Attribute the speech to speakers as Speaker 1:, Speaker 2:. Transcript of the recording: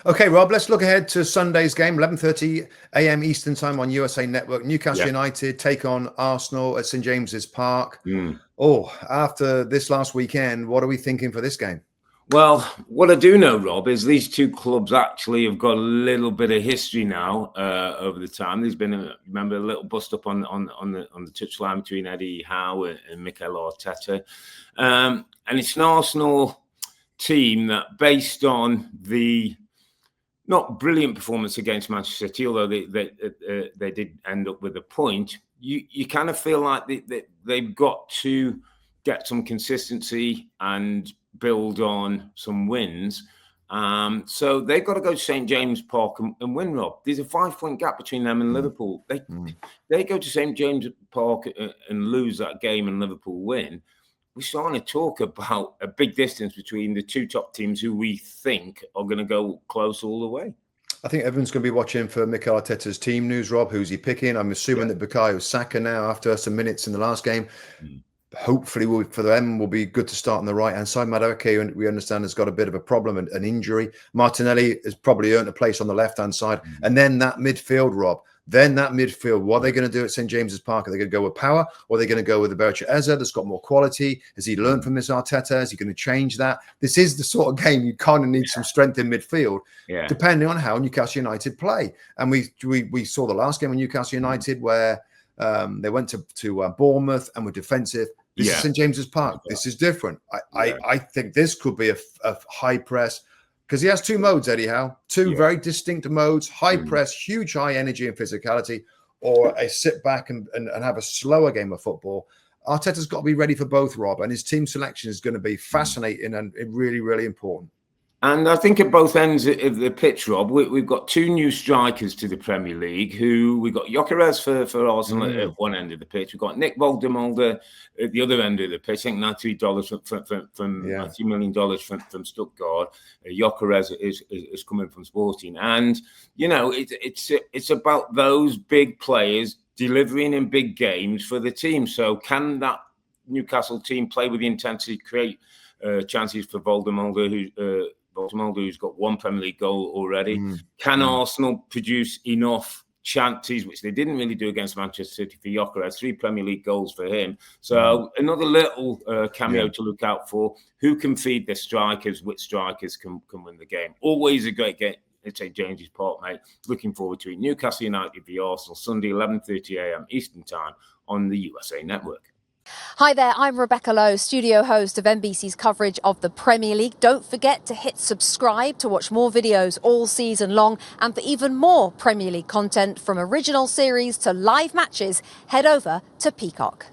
Speaker 1: Okay, Rob, let's look ahead to Sunday's game, 11:30 a.m. Eastern Time on USA Network. Newcastle United take on Arsenal at St. James's Park. Oh, after this last weekend, what are we thinking for this game?
Speaker 2: Well, what I do know, Rob, is these two clubs actually have got a little bit of history now over the time. There's been, a little bust up on the touchline between Eddie Howe and Mikel Arteta, and it's an Arsenal team that, based on the not brilliant performance against Manchester City, although they did end up with a point, you kind of feel like they've got to get some consistency and build on some wins. So they've got to go to St. James Park and win, Rob. There's a 5-point gap between them and Liverpool. They go to St. James Park and lose that game and Liverpool win. We're starting to talk about a big distance between the two top teams who we think are going to go close all the way.
Speaker 1: I think everyone's going to be watching for Mikel Arteta's team news, Rob. Who's he picking? I'm assuming that Bukayo Saka now, after some minutes in the last game, hopefully for them will be good to start on the right-hand side. Madueke, we understand, has got a bit of a problem, an injury. Martinelli has probably earned a place on the left-hand side. And then that midfield, Rob. What are they going to do at St. James's Park? Are they going to go with power, or are they going to go with the Bercher Eze that's got more quality? Has he learned from this Arteta? Is he going to change that? This is the sort of game you kind of need some strength in midfield, depending on how Newcastle United play. And we saw the last game of Newcastle United where they went to Bournemouth and were defensive. This is St. James's Park. This is different. I think this could be a high press, because he has two modes, Eddie Howe. Two very distinct modes: high press, huge high energy and physicality, or a sit back and have a slower game of football. Arteta's got to be ready for both, Rob, and his team selection is going to be fascinating and really, really important.
Speaker 2: And I think at both ends of the pitch, Rob, we've got two new strikers to the Premier League. We've got Gyökeres for Arsenal at one end of the pitch. We've got Nick Voldemolder at the other end of the pitch. I think $93 million from Stuttgart. Gyökeres is coming from Sporting, and it's about those big players delivering in big games for the team. So can that Newcastle team play with the intensity, create chances for Voldemolder, who's got one Premier League goal already? Can Arsenal produce enough chances, which they didn't really do against Manchester City, for Gyökeres? 3 Premier League goals for him. So another little cameo to look out for. Who can feed the strikers? Which strikers can win the game? Always a great game at St. James's Park, mate. Looking forward to it. Newcastle United v Arsenal, Sunday, 11:30 a.m. Eastern Time on the USA Network.
Speaker 3: Hi there, I'm Rebecca Lowe, studio host of NBC's coverage of the Premier League. Don't forget to hit subscribe to watch more videos all season long. And for even more Premier League content, from original series to live matches, head over to Peacock.